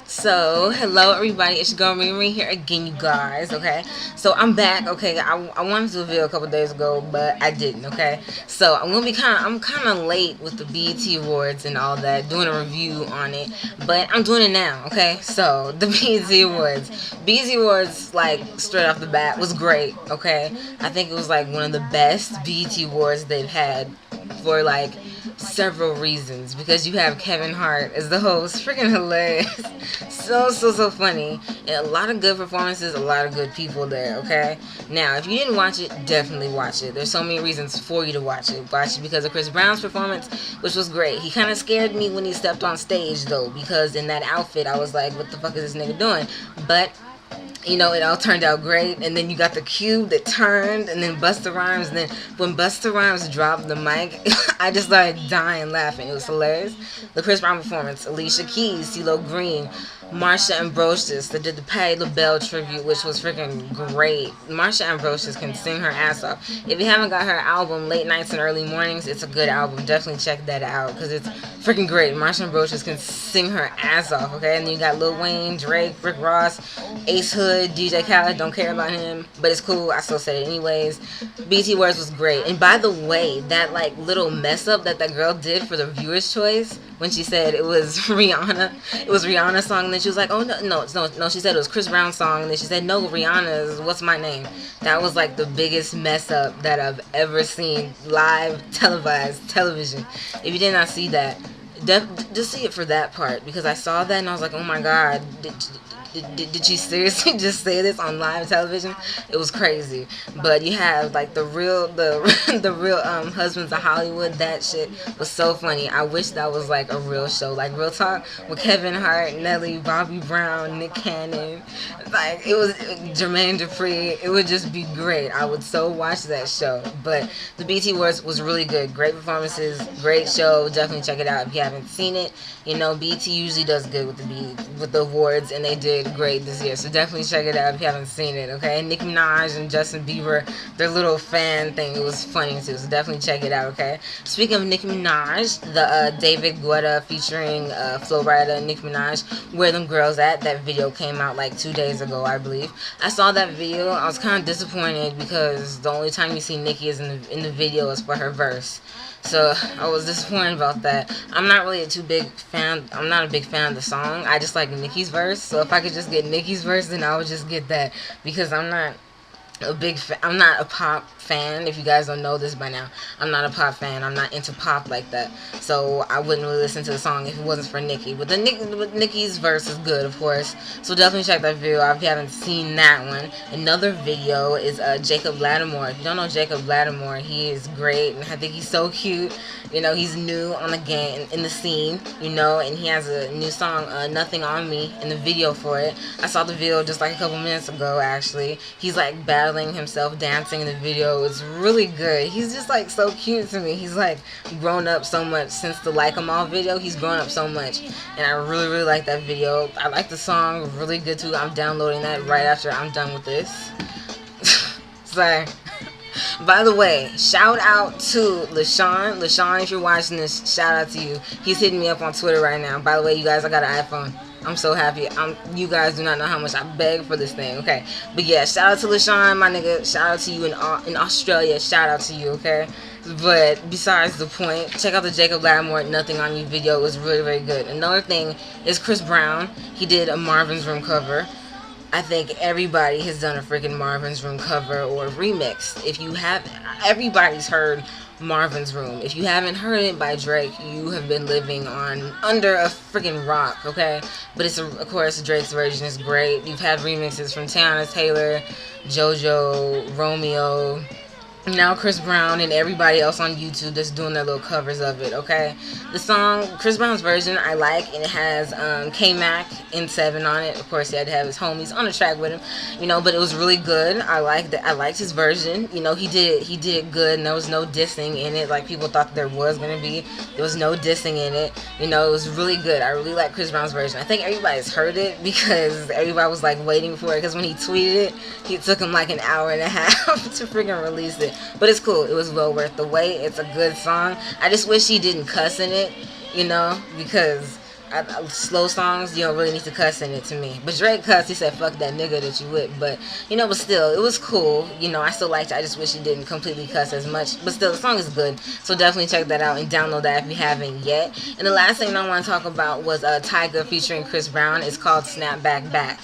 So, hello everybody, it's your girl Riri here again, you guys, okay? So, I'm back, okay? I wanted to reveal a couple days ago, but I didn't, okay? So, I'm kind of late with the BET Awards and all that, doing a review on it, but I'm doing it now, okay? So, the BET Awards, like, straight off the bat, was great, okay? I think it was, like, one of the best BET Awards they've had for, like, several reasons, because you have Kevin Hart as the host, freaking hilarious, so funny, and a lot of good performances, a lot of good people there. Okay, now if you didn't watch it, definitely watch it. There's so many reasons for you to watch it. Watch it because of Chris Brown's performance, which was great. He kind of scared me when he stepped on stage though, because in that outfit I was like, what the fuck is this nigga doing? But you know, it all turned out great. And then you got the cube that turned, and then Busta Rhymes. And then when Busta Rhymes dropped the mic, I just started dying laughing. It was hilarious. The Chris Brown performance, Alicia Keys, CeeLo Green, Marsha Ambrosius that did the Patti LaBelle tribute, which was freaking great. Marsha Ambrosius can sing her ass off. If you haven't got her album, Late Nights and Early Mornings, it's a good album. Definitely check that out because it's freaking great. Marsha Ambrosius can sing her ass off, okay? And then you got Lil Wayne, Drake, Rick Ross, Ace Hood, DJ Khaled. Don't care about him, but it's cool. I still said it anyways. BT Words was great. And by the way, that like little mess up that girl did for the viewer's choice when she said it was Rihanna, it was Rihanna's song, and then she was like, oh no, she said it was Chris Brown's song, and then she said, no, Rihanna's What's My Name. That was like the biggest mess up that I've ever seen live televised television. If you did not see that, just see it for that part, because I saw that and I was like, oh my god, did she seriously just say this on live television? It was crazy. But you have like the real Husbands of Hollywood. That shit was so funny. I wish that was like a real show, like Real Talk with Kevin Hart, Nelly, Bobby Brown, Nick Cannon. Like it was Jermaine Dupri. It would just be great. I would so watch that show. But the BT Awards was really good. Great performances, great show. Definitely check it out if you haven't seen it. You know, BT usually does good with the awards, and they did great this year, so definitely check it out if you haven't seen it. Okay, Nicki Minaj and Justin Bieber, their little fan thing, it was funny too, so definitely check it out. Okay, speaking of Nicki Minaj, the David Guetta featuring Flo Rida and Nicki Minaj, Where Them Girls At, that video came out like 2 days ago, I believe. I saw that video. I was kind of disappointed because the only time you see Nicki is in the video is for her verse. So I was disappointed about that. I'm not really a big fan of the song. I just like Nicki's verse. So if I could just get Nicki's verse, then I would just get that, because I'm not a pop fan. If you guys don't know this by now, I'm not a pop fan. I'm not into pop like that, so I wouldn't really listen to the song if it wasn't for Nicki. But Nicki's verse is good, of course, so definitely check that video out if you haven't seen that one. Another video is Jacob Latimore. If you don't know Jacob Latimore, he is great, and I think he's so cute. You know, he's new on the game, in the scene, you know, and he has a new song, Nothing on Me, in the video for it. I saw the video just like a couple minutes ago, actually. He's like battling himself, dancing in the video. It's really good. He's just like so cute to me. He's like grown up so much since the Like 'Em All video. He's grown up so much, and I really like that video. I like the song, really good too. I'm downloading that right after I'm done with this. Sorry. By the way, shout out to LaShawn. LaShawn, if you're watching this, shout out to you. He's hitting me up on Twitter right now. By the way, you guys, I got an iPhone. I'm so happy. You guys do not know how much I beg for this thing, okay? But yeah, shout out to LaShawn, my nigga. Shout out to you in Australia. Shout out to you, okay? But besides the point, check out the Jacob Latimore Nothing on You video. It was really good. Another thing is Chris Brown. He did a Marvin's Room cover. I think everybody has done a freaking Marvin's Room cover or remix. If you have, everybody's heard Marvin's Room. If you haven't heard it by Drake, you have been living under a freaking rock, okay? But it's of course Drake's version is great. You've had remixes from Tiana Taylor, JoJo, Romeo, now Chris Brown, and everybody else on YouTube that's doing their little covers of it, okay? The song, Chris Brown's version, I like, and it has K-Mac and 7 on it. Of course, he had to have his homies on the track with him, you know, but it was really good. I liked his version. You know, he did it good, and there was no dissing in it like people thought there was going to be. There was no dissing in it. You know, it was really good. I really like Chris Brown's version. I think everybody's heard it because everybody was like waiting for it, because when he tweeted it, it took him like an hour and a half to freaking release it. But it's cool. It was well worth the wait. It's a good song. I just wish he didn't cuss in it, you know, because slow songs, you don't really need to cuss in it to me. But Drake cussed. He said, "Fuck that nigga that you with." But you know, but still, it was cool. You know, I still liked it. I just wish he didn't completely cuss as much. But still, the song is good. So definitely check that out and download that if you haven't yet. And the last thing I want to talk about was Tyga featuring Chris Brown. It's called "Snapback Back."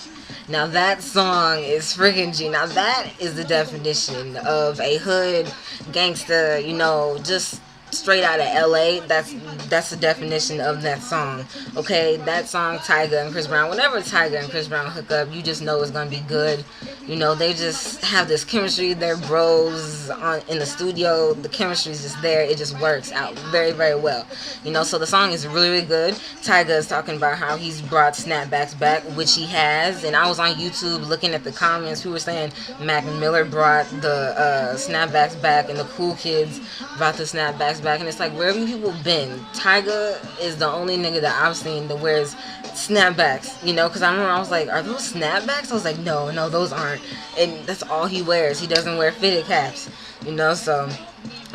Now that song is freaking G. Now that is the definition of a hood gangster, you know, just straight out of LA. That's the definition of that song. Okay, that song, Tyga and Chris Brown. Whenever Tyga and Chris Brown hook up, you just know it's gonna be good. You know, they just have this chemistry. They're bros in the studio. The chemistry is just there. It just works out very, very well. You know, so the song is really, really good. Tyga is talking about how he's brought snapbacks back, which he has. And I was on YouTube looking at the comments. Who were saying Mac Miller brought the snapbacks back, and the cool kids brought the snapbacks back. And it's like, where have you people been? Tyga is the only nigga that I've seen that wears snapbacks, you know, because I remember I was like, are those snapbacks? I was like, no, those aren't. And that's all he wears. He doesn't wear fitted caps, you know, so,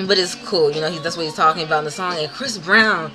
but it's cool, you know, that's what he's talking about in the song. And Chris Brown,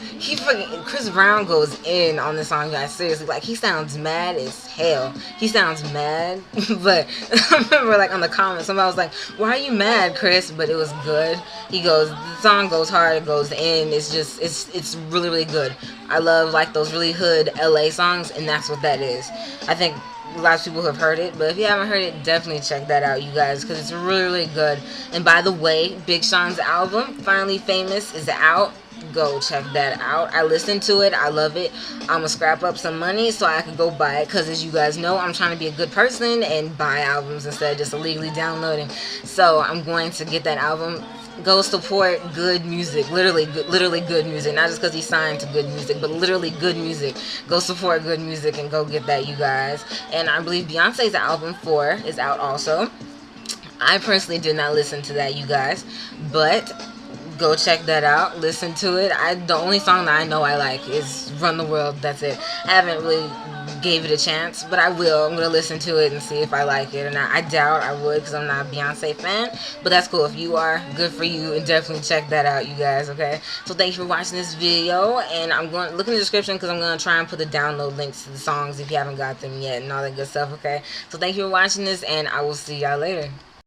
Chris Brown goes in on the song, guys, seriously. Like, he sounds mad as hell. He sounds mad. But I remember, like, on the comments, somebody was like, why are you mad, Chris? But it was good. He goes, the song goes hard, it goes in. It's just, it's really, really good. I love, like, those really hood LA songs, and that's what that is. I think a lot of people have heard it, but if you haven't heard it, definitely check that out, you guys, because it's really, really good. And by the way, Big Sean's album, Finally Famous, is out. Go check that out. I listened to it. I love it. I'm gonna scrap up some money so I can go buy it, because as you guys know, I'm trying to be a good person and buy albums instead of just illegally downloading. So I'm going to get that album. Go support good music, literally good music, not just because he's signed to good music, but literally good music. Go support good music and go get that, you guys. And I believe Beyonce's album 4 is out also. I personally did not listen to that, you guys, but go check that out, listen to it. The only song that I know I like is Run the World. That's it. I haven't really gave it a chance, but I will. I'm gonna listen to it and see if I like it or not. I doubt I would, because I'm not a Beyonce fan, but that's cool. If you are, good for you, and definitely check that out, you guys. Okay, so thanks for watching this video, and I'm going to look in the description, because I'm going to try and put the download links to the songs if you haven't got them yet and all that good stuff. Okay, so thank you for watching this, and I will see y'all later.